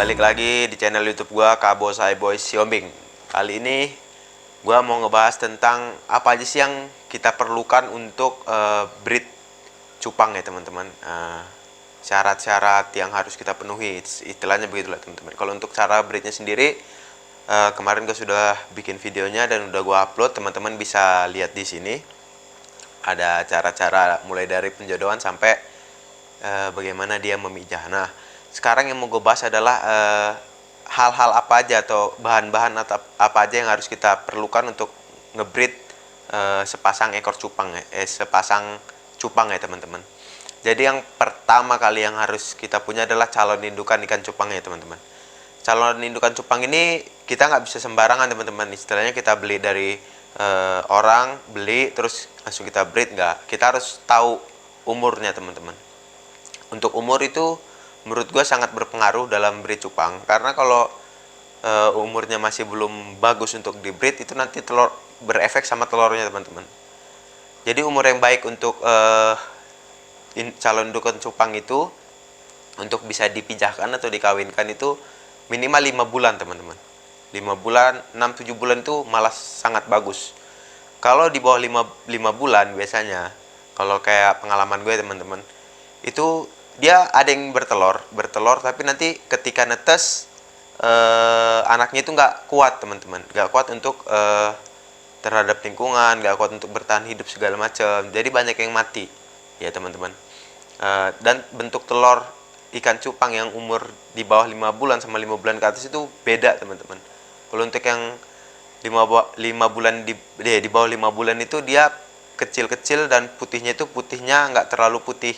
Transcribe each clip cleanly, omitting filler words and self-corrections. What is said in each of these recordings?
balik lagi di channel YouTube gua Kabosai Boy Siombing. Kali ini gua mau ngebahas tentang apa aja sih yang kita perlukan untuk breed cupang ya teman-teman. Syarat-syarat yang harus kita penuhi, istilahnya begitulah teman-teman. Kalau untuk cara breednya sendiri, kemarin gue sudah bikin videonya dan udah gue upload, teman-teman bisa lihat di sini. Ada cara-cara mulai dari penjodohan sampai bagaimana dia memijah. Nah, sekarang yang mau gue bahas adalah hal-hal apa aja atau bahan-bahan atau apa aja yang harus kita perlukan untuk ngebreed sepasang ekor cupang sepasang cupang ya teman-teman. Jadi yang pertama kali yang harus kita punya adalah calon indukan ikan cupang ya teman-teman. Calon indukan cupang ini kita nggak bisa sembarangan teman-teman. Istilahnya kita beli dari orang, beli terus langsung kita breed, nggak. Kita harus tahu umurnya teman-teman. Untuk umur itu menurut gue sangat berpengaruh dalam breed cupang, karena kalau umurnya masih belum bagus untuk di breed, itu nanti telur berefek sama telurnya teman-teman. Jadi umur yang baik untuk calon indukan cupang itu untuk bisa dipijahkan atau dikawinkan itu minimal 5 bulan teman-teman. 5 bulan, 6-7 bulan itu malah sangat bagus. Kalau di bawah 5 bulan biasanya, kalau kayak pengalaman gue teman-teman, itu dia ada yang bertelur tapi nanti ketika netes anaknya itu nggak kuat teman-teman, nggak kuat untuk terhadap lingkungan, nggak kuat untuk bertahan hidup segala macam, jadi banyak yang mati ya teman-teman. Dan bentuk telur ikan cupang yang umur di bawah 5 bulan sama 5 bulan ke atas itu beda teman-teman. Kalau untuk yang 5 bulan di bawah 5 bulan itu dia kecil-kecil dan putihnya nggak terlalu putih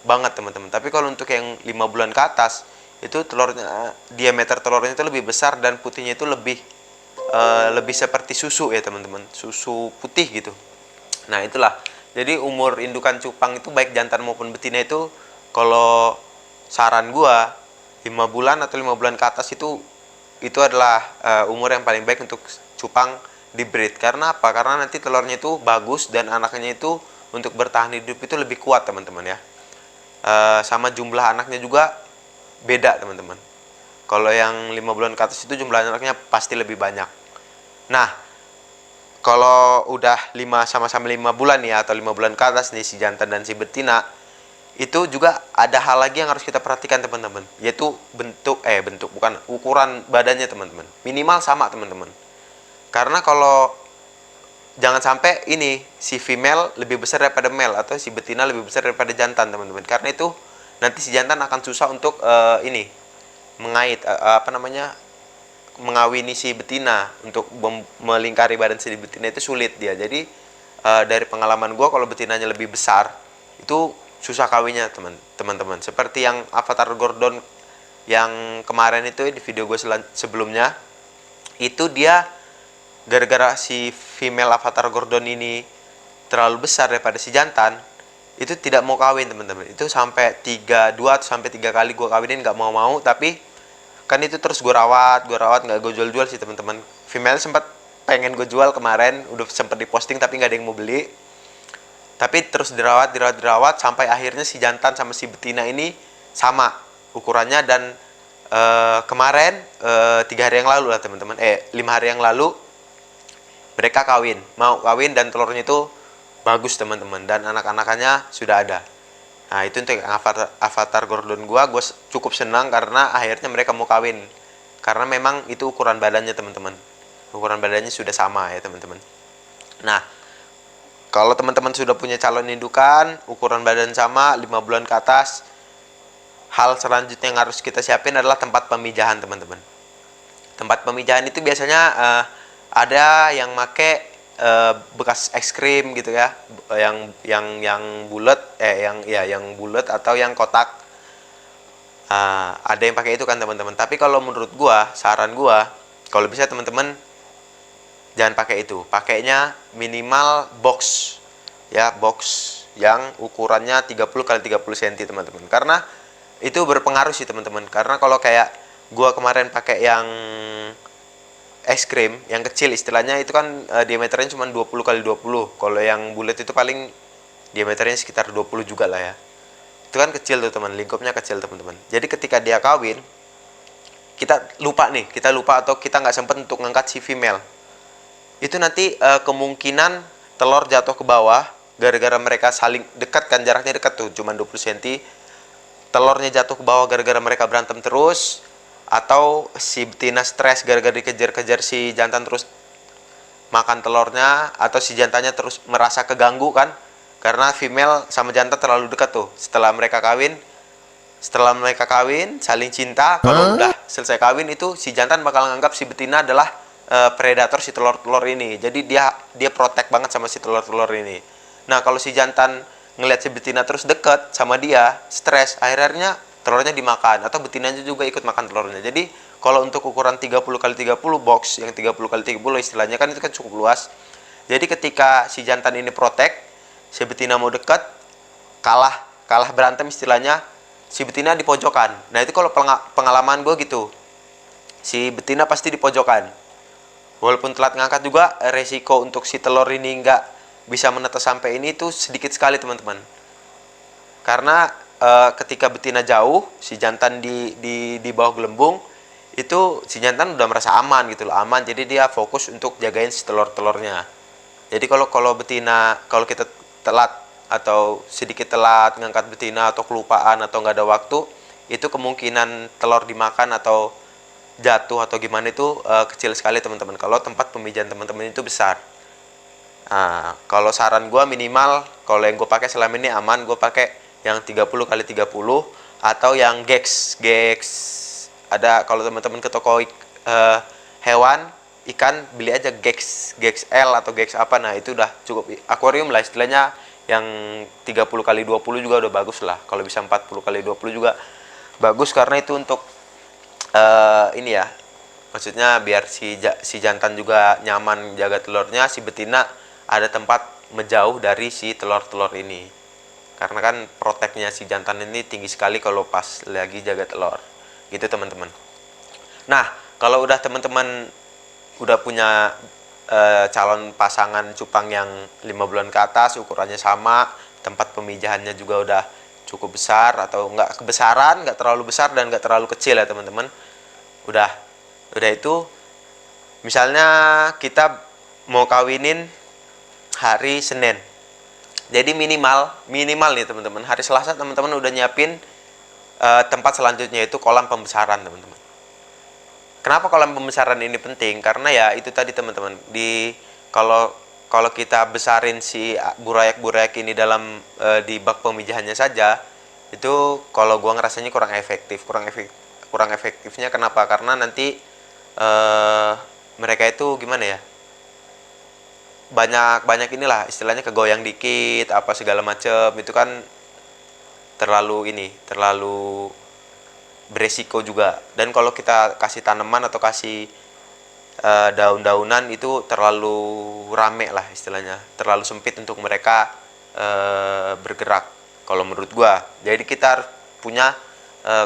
banget teman-teman. Tapi kalau untuk yang 5 bulan ke atas itu telurnya, diameter telurnya itu lebih besar dan putihnya itu lebih seperti susu ya teman-teman, susu putih gitu. Nah itulah, jadi umur indukan cupang itu baik jantan maupun betina itu, kalau saran gua 5 bulan atau 5 bulan ke atas itu adalah umur yang paling baik untuk cupang di breed. Karena apa? Karena nanti telurnya itu bagus dan anaknya itu untuk bertahan hidup itu lebih kuat teman-teman ya. Sama jumlah anaknya juga beda teman-teman. Kalau yang 5 bulan ke atas itu jumlah anaknya pasti lebih banyak. Nah, kalau udah sama-sama 5 bulan ya, atau 5 bulan ke atas nih si jantan dan si betina, itu juga ada hal lagi yang harus kita perhatikan teman-teman, yaitu ukuran badannya teman-teman. Minimal sama teman-teman. Karena kalau jangan sampai ini si female lebih besar daripada male atau si betina lebih besar daripada jantan teman-teman. Karena itu nanti si jantan akan susah untuk mengawini si betina, untuk melingkari badan si betina itu sulit dia. Jadi dari pengalaman gue, kalau betinanya lebih besar itu susah kawinnya teman-teman. Seperti yang Avatar Gordon yang kemarin itu di video gue sebelumnya, itu dia gara-gara si female Avatar Gordon ini terlalu besar daripada si jantan, itu tidak mau kawin teman-teman. Itu sampai 2 atau sampai 3 kali gue kawinin nggak mau, tapi kan itu terus gue rawat nggak gue jual sih teman-teman. Female sempat pengen gue jual kemarin, udah sempat diposting tapi nggak ada yang mau beli. Tapi terus dirawat sampai akhirnya si jantan sama si betina ini sama ukurannya. Dan kemarin 3 hari yang lalu lah teman-teman, 5 hari yang lalu mereka mau kawin dan telurnya itu bagus teman-teman, dan anak-anakannya sudah ada. Nah itu untuk Avatar Gordon gue cukup senang karena akhirnya mereka mau kawin, karena memang itu ukuran badannya teman-teman, ukuran badannya sudah sama ya teman-teman. Nah kalau teman-teman sudah punya calon indukan ukuran badan sama 5 bulan ke atas, hal selanjutnya yang harus kita siapin adalah tempat pemijahan teman-teman. Tempat pemijahan itu biasanya ada yang make bekas es krim gitu ya, yang bulat yang bulat atau yang kotak. Ada yang pakai itu kan teman-teman. Tapi kalau menurut gua, saran gua, kalau bisa teman-teman jangan pakai itu. Pakainya minimal box ya, box yang ukurannya 30 x 30 cm teman-teman. Karena itu berpengaruh sih teman-teman. Karena kalau kayak gua kemarin pakai yang es krim yang kecil, istilahnya itu kan diameternya cuma 20 x 20. Kalau yang bulat itu paling diameternya sekitar 20 juga lah ya. Itu kan kecil tuh teman, lingkupnya kecil teman-teman. Jadi ketika dia kawin, kita lupa atau kita nggak sempat untuk ngangkat si female, itu nanti kemungkinan telur jatuh ke bawah gara-gara mereka saling dekat kan, jaraknya dekat tuh cuma 20 cm, telurnya jatuh ke bawah gara-gara mereka berantem terus, atau si betina stres gara-gara dikejar-kejar si jantan terus makan telurnya, atau si jantannya terus merasa keganggu kan, karena female sama jantan terlalu dekat tuh. Setelah mereka kawin saling cinta, kalau udah selesai kawin itu si jantan bakal nganggap si betina adalah predator si telur-telur ini. Jadi dia protect banget sama si telur-telur ini. Nah, kalau si jantan ngelihat si betina terus deket sama dia, stres, akhirnya telurnya dimakan atau betinanya juga ikut makan telurnya. Jadi kalau untuk ukuran 30 kali 30 box, yang 30 kali 30 istilahnya kan itu kan cukup luas. Jadi ketika si jantan ini protect, si betina mau dekat, kalah berantem istilahnya, si betina di pojokan. Nah, itu kalau pengalaman gue gitu. Si betina pasti di pojokan. Walaupun telat ngangkat juga, resiko untuk si telur ini nggak bisa menetas sampai ini itu sedikit sekali, teman-teman. Karena ketika betina jauh, si jantan di bawah gelembung, itu si jantan udah merasa aman gitu loh, aman. Jadi dia fokus untuk jagain si telur-telurnya. Jadi kalau kita telat atau sedikit telat ngangkat betina atau kelupaan atau nggak ada waktu, itu kemungkinan telur dimakan atau jatuh atau gimana itu kecil sekali, teman-teman. Kalau tempat pemijahan teman-teman itu besar. Nah, kalau saran gue minimal, kalau yang gue pakai selama ini aman, gue pakai yang 30 kali 30 atau yang gex. Ada, kalau teman-teman ke toko hewan ikan, beli aja gex L atau gex apa. Nah, itu udah cukup akuarium lah istilahnya. Yang 30 kali 20 juga udah bagus lah. Kalau bisa 40 kali 20 juga bagus, karena itu untuk ini ya, maksudnya biar si jantan juga nyaman jaga telurnya, si betina ada tempat menjauh dari si telur-telur ini. Karena kan proteknya si jantan ini tinggi sekali kalau pas lagi jaga telur. Gitu, teman-teman. Nah, kalau udah teman-teman udah punya calon pasangan cupang yang 5 bulan ke atas, ukurannya sama, tempat pemijahannya juga udah cukup besar atau nggak kebesaran, nggak terlalu besar dan nggak terlalu kecil ya, teman-teman. Udah itu, misalnya kita mau kawinin hari Senin. Jadi minimal nih, teman-teman, hari Selasa teman-teman udah nyiapin tempat selanjutnya, itu kolam pembesaran, teman-teman. Kenapa kolam pembesaran ini penting? Karena ya itu tadi, teman-teman, kalau kita besarin si burayak ini dalam di bak pemijahannya saja, itu kalau gua ngerasanya kurang efektifnya. Kenapa? Karena nanti mereka itu gimana ya, banyak inilah istilahnya, kegoyang dikit apa segala macam, itu kan terlalu beresiko juga. Dan kalau kita kasih tanaman atau kasih daun-daunan, itu terlalu rame lah istilahnya, terlalu sempit untuk mereka bergerak kalau menurut gua. Jadi kita harus punya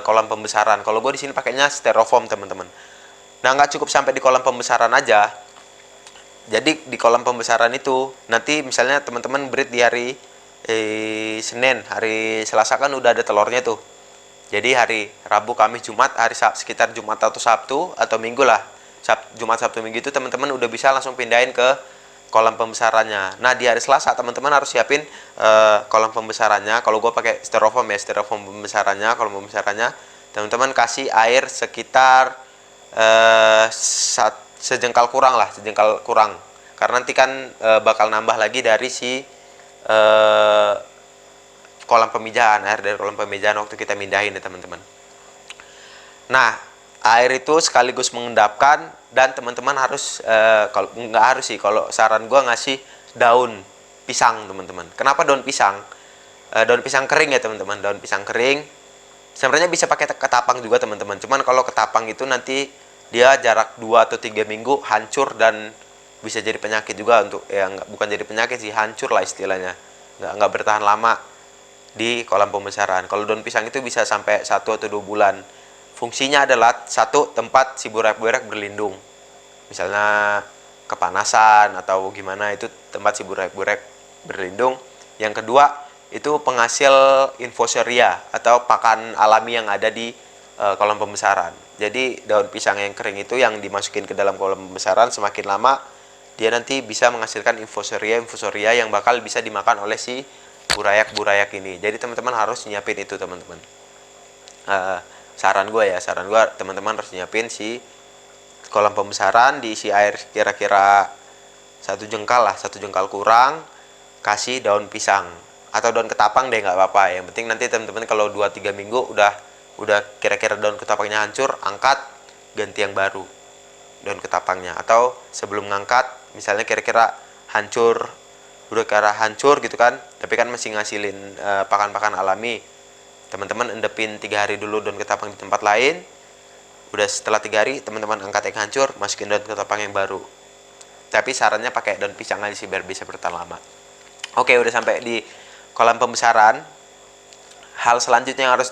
kolam pembesaran. Kalau gua di sini pakainya styrofoam, teman-teman. Nah, nggak cukup sampai di kolam pembesaran aja. Jadi di kolam pembesaran itu nanti misalnya teman-teman breed di hari Senin, hari Selasa kan udah ada telurnya tuh. Jadi hari Rabu, Kamis, Jumat, sekitar Jumat atau Sabtu atau Minggu lah. Jumat, Sabtu, Minggu itu teman-teman udah bisa langsung pindahin ke kolam pembesarannya. Nah, di hari Selasa teman-teman harus siapin kolam pembesarannya. Kalau gue pakai styrofoam ya, styrofoam pembesarannya. Kolam pembesarannya teman-teman kasih air sekitar sejengkal kurang, karena nanti kan bakal nambah lagi dari si kolam pemijahan, air dari kolam pemijahan waktu kita mindahin ya, teman-teman. Nah, air itu sekaligus mengendapkan, dan teman-teman harus kalau nggak harus sih, kalau saran gue ngasih daun pisang, teman-teman. Kenapa daun pisang? Daun pisang kering ya, teman-teman. Daun pisang kering sebenarnya bisa pakai ketapang juga, teman-teman. Cuman kalau ketapang itu nanti dia jarak 2 atau 3 minggu hancur dan bisa jadi penyakit juga, untuk bukan jadi penyakit sih, hancur lah istilahnya, nggak bertahan lama di kolam pembesaran. Kalau daun pisang itu bisa sampai 1 atau 2 bulan. Fungsinya adalah satu, tempat si buraik-buraik berlindung, misalnya kepanasan atau gimana, itu tempat si buraik-buraik berlindung. Yang kedua, itu penghasil infusoria atau pakan alami yang ada di kolam pembesaran. Jadi daun pisang yang kering itu yang dimasukin ke dalam kolam pembesaran, semakin lama dia nanti bisa menghasilkan infusoria yang bakal bisa dimakan oleh si burayak ini. Jadi teman-teman harus nyiapin itu teman-teman. Saran gue teman-teman harus nyiapin si kolam pembesaran, diisi air kira-kira 1 jengkal lah, 1 jengkal kurang, kasih daun pisang atau daun ketapang deh, nggak apa-apa. Yang penting nanti teman-teman kalau 2-3 minggu udah kira-kira daun ketapangnya hancur, angkat, ganti yang baru daun ketapangnya. Atau sebelum ngangkat misalnya kira-kira hancur, udah kira hancur gitu kan, tapi kan masih ngasilin pakan-pakan alami, teman-teman endepin 3 hari dulu daun ketapang di tempat lain. Udah setelah 3 hari teman-teman angkat yang hancur, masukin daun ketapang yang baru. Tapi sarannya pakai daun pisang aja sih biar bisa bertahan lama. Oke, udah sampai di kolam pembesaran. Hal selanjutnya yang harus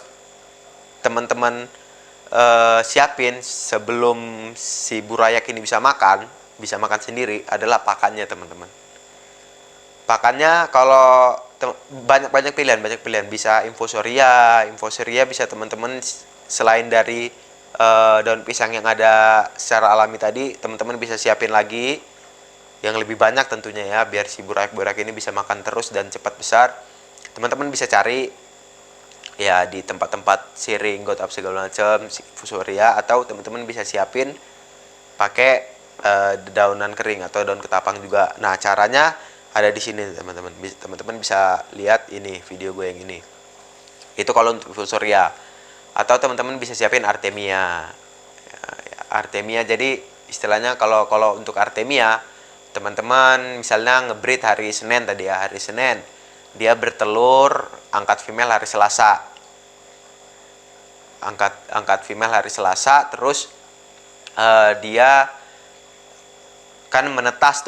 teman-teman siapin sebelum si burayak ini bisa makan sendiri adalah pakannya teman-teman. Pakannya kalau banyak pilihan, bisa infusoria bisa teman-teman selain dari daun pisang yang ada secara alami tadi, teman-teman bisa siapin lagi yang lebih banyak tentunya ya, biar si burayak ini bisa makan terus dan cepat besar. Teman-teman bisa cari ya di tempat-tempat siring, gotap segala macam, infusoria, atau teman-teman bisa siapin pakai daunan kering atau daun ketapang juga. Nah, caranya ada di sini teman-teman. Teman-teman bisa lihat ini video gue yang ini. Itu kalau untuk infusoria. Atau teman-teman bisa siapin artemia. Artemia jadi istilahnya kalau untuk artemia, teman-teman misalnya ngebreed hari Senin tadi ya, hari Senin dia bertelur, angkat female hari Selasa. Angkat female hari Selasa, terus dia kan menetas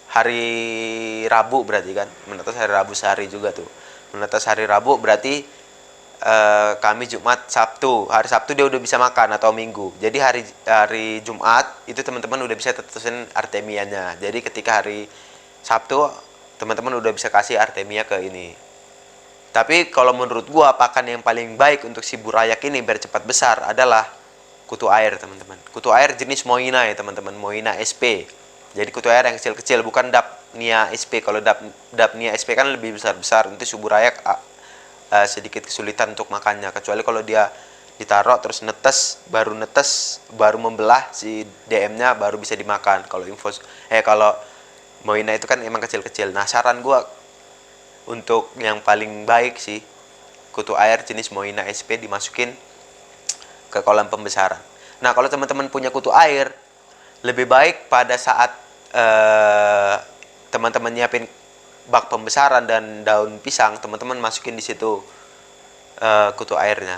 hari Rabu berarti kan, menetas hari Rabu sehari juga tuh. Menetas hari Rabu berarti Kamis, Jumat, Sabtu. Hari Sabtu dia udah bisa makan atau Minggu. Jadi hari Jumat itu teman-teman udah bisa tetesin artemianya. Jadi ketika hari Sabtu teman-teman udah bisa kasih artemia ke ini. Tapi kalau menurut gua pakan yang paling baik untuk si burayak ini biar cepat besar adalah kutu air teman-teman. Kutu air jenis Moina ya teman-teman, Moina SP. Jadi kutu air yang kecil-kecil, bukan Dapnia SP. Kalau Dapnia SP kan lebih besar-besar, nanti si burayak sedikit kesulitan untuk makannya. Kecuali kalau dia ditaruh terus netes, baru membelah si DM-nya baru bisa dimakan. Kalau Moina itu kan emang kecil-kecil. Nah, saran gue untuk yang paling baik sih kutu air jenis Moina SP dimasukin ke kolam pembesaran. Nah, kalau teman-teman punya kutu air, lebih baik pada saat teman-teman nyiapin bak pembesaran dan daun pisang, teman-teman masukin di situ kutu airnya.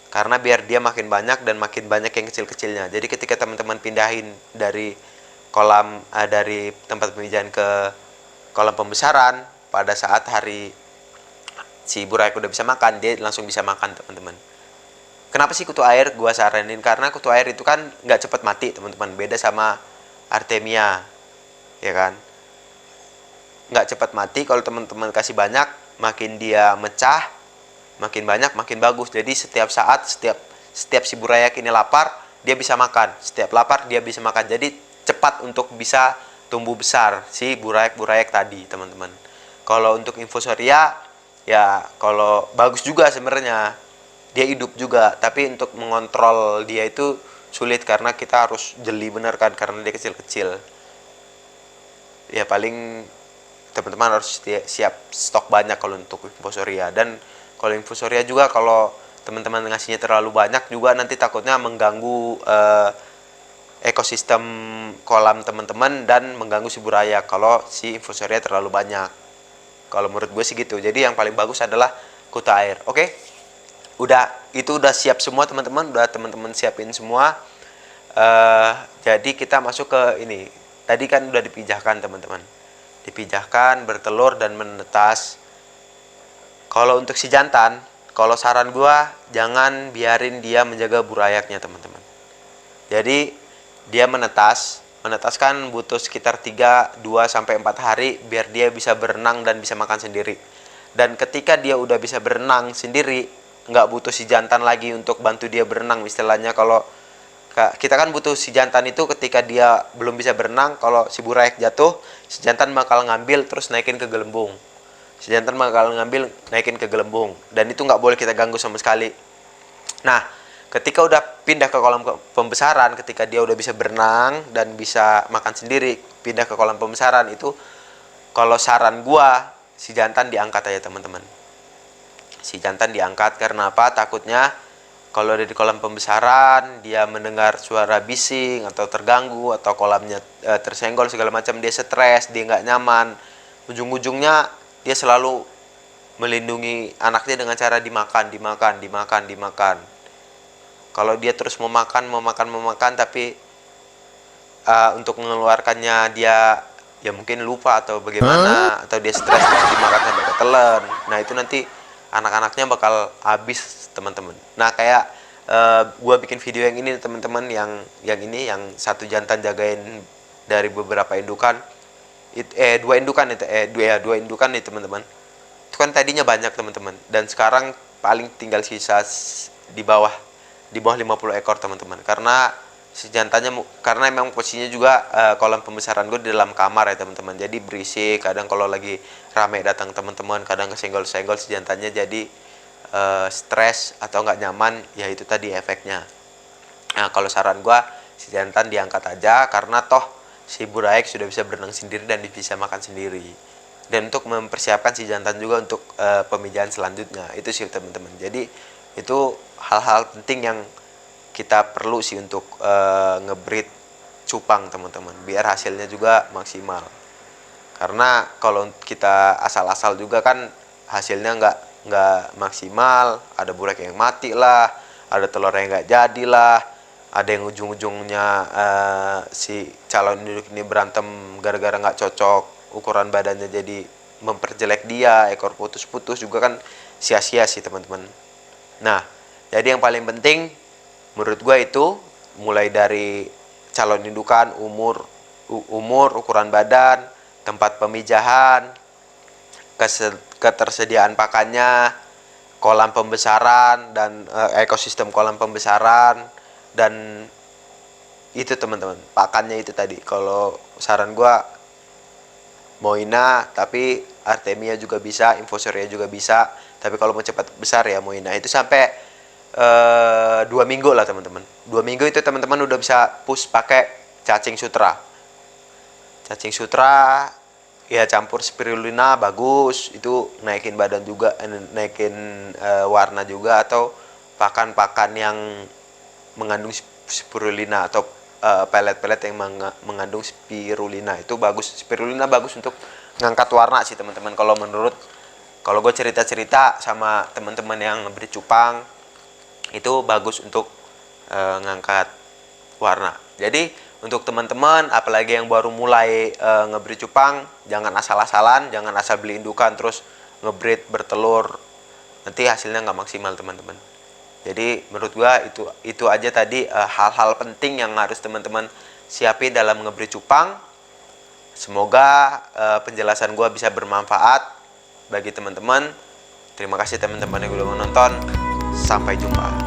Karena biar dia makin banyak dan makin banyak yang kecil-kecilnya. Jadi ketika teman-teman pindahin dari dari tempat pemijahan ke kolam pembesaran, pada saat hari si burayak udah bisa makan, dia langsung bisa makan teman-teman. Kenapa sih kutu air gua saranin? Karena kutu air itu kan nggak cepat mati teman-teman, beda sama artemia ya kan, nggak cepat mati. Kalau teman-teman kasih banyak, makin dia mecah, makin banyak makin bagus. Jadi setiap si burayak ini lapar, dia bisa makan. Setiap lapar dia bisa makan. Jadi cepat untuk bisa tumbuh besar si burayak tadi teman-teman. Kalau untuk infusoria ya kalau bagus juga sebenarnya, dia hidup juga, tapi untuk mengontrol dia itu sulit karena kita harus jeli bener kan, karena dia kecil-kecil. Ya paling teman-teman harus siap stok banyak kalau untuk infusoria. Dan kalau infusoria juga kalau teman-teman ngasihnya terlalu banyak juga nanti takutnya mengganggu ekosistem kolam teman-teman dan mengganggu si burayak kalau si infusoria terlalu banyak. Kalau menurut gue sih gitu. Jadi yang paling bagus adalah kutu air. Oke? Itu udah siap semua teman-teman, udah teman-teman siapin semua. Jadi kita masuk ke ini. Tadi kan udah dipijahkan teman-teman. Dipijahkan, bertelur dan menetas. Kalau untuk si jantan, kalau saran gua jangan biarin dia menjaga burayaknya teman-teman. Jadi dia menetas kan butuh sekitar 2-4 hari biar dia bisa berenang dan bisa makan sendiri. Dan ketika dia udah bisa berenang sendiri, nggak butuh si jantan lagi untuk bantu dia berenang. Istilahnya kalau kita kan butuh si jantan itu ketika dia belum bisa berenang. Kalau si buraek jatuh, si jantan bakal ngambil terus naikin ke gelembung. Si jantan bakal ngambil naikin ke gelembung, dan itu nggak boleh kita ganggu sama sekali. Nah, ketika udah pindah ke kolam pembesaran, ketika dia udah bisa berenang dan bisa makan sendiri, pindah ke kolam pembesaran itu, kalau saran gua, si jantan diangkat aja teman-teman. Si jantan diangkat karena apa? Takutnya kalau ada di kolam pembesaran, dia mendengar suara bising atau terganggu atau kolamnya tersenggol segala macam, dia stres, dia nggak nyaman. Ujung-ujungnya dia selalu melindungi anaknya dengan cara dimakan. Kalau dia terus mau makan, tapi untuk mengeluarkannya dia ya mungkin lupa atau bagaimana, atau dia stres terus dimakan sampai ketelan. Nah, itu nanti anak-anaknya bakal habis, teman-teman. Nah, kayak gua bikin video yang ini teman-teman, yang satu jantan jagain dari beberapa indukan. Dua indukan nih teman-teman. Itu kan tadinya banyak teman-teman, dan sekarang paling tinggal sisa di bawah 50 ekor teman-teman, karena si jantannya, karena memang posisinya juga kolam pembesaran gue di dalam kamar ya teman-teman, jadi berisik. Kadang kalau lagi rame datang teman-teman, kadang kesenggol-senggol si jantannya, jadi stres atau nggak nyaman, ya itu tadi efeknya. Nah, kalau saran gue, si jantan diangkat aja, karena toh si buraek sudah bisa berenang sendiri dan bisa makan sendiri. Dan untuk mempersiapkan si jantan juga untuk pemijahan selanjutnya, itu sih teman-teman. Jadi itu hal-hal penting yang kita perlu sih untuk ngebreed cupang teman-teman, biar hasilnya juga maksimal. Karena kalau kita asal-asal juga kan hasilnya nggak maksimal, ada buraek yang mati lah, ada telur yang nggak jadi lah, ada yang ujung-ujungnya si calon induk ini berantem gara-gara nggak cocok ukuran badannya, jadi memperjelek dia, ekor putus-putus juga kan sia-sia sih teman-teman. Nah, jadi yang paling penting menurut gue itu mulai dari calon indukan, umur, ukuran badan, tempat pemijahan, ketersediaan pakannya, kolam pembesaran dan ekosistem kolam pembesaran, dan itu teman-teman, pakannya itu tadi. Kalau saran gue Moina, tapi Artemia juga bisa, Infosoria juga bisa. Tapi kalau mau cepat besar ya Moina. Itu sampai 2 minggu lah teman-teman. 2 minggu itu teman-teman udah bisa push pakai cacing sutra. Cacing sutra ya campur spirulina bagus, itu naikin badan juga, naikin warna juga. Atau pakan-pakan yang mengandung spirulina atau pelet-pelet yang mengandung spirulina, itu bagus. Spirulina bagus untuk ngangkat warna sih teman-teman. Kalau gue cerita-cerita sama teman-teman yang beri cupang, itu bagus untuk ngangkat warna. Jadi untuk teman-teman apalagi yang baru mulai ngebreed cupang, jangan asal-asalan, jangan asal beli indukan terus ngebreed bertelur, nanti hasilnya nggak maksimal teman-teman. Jadi menurut gua itu aja tadi hal-hal penting yang harus teman-teman siapin dalam ngebreed cupang. Semoga penjelasan gua bisa bermanfaat bagi teman-teman. Terima kasih teman-teman yang udah menonton. Sampai jumpa.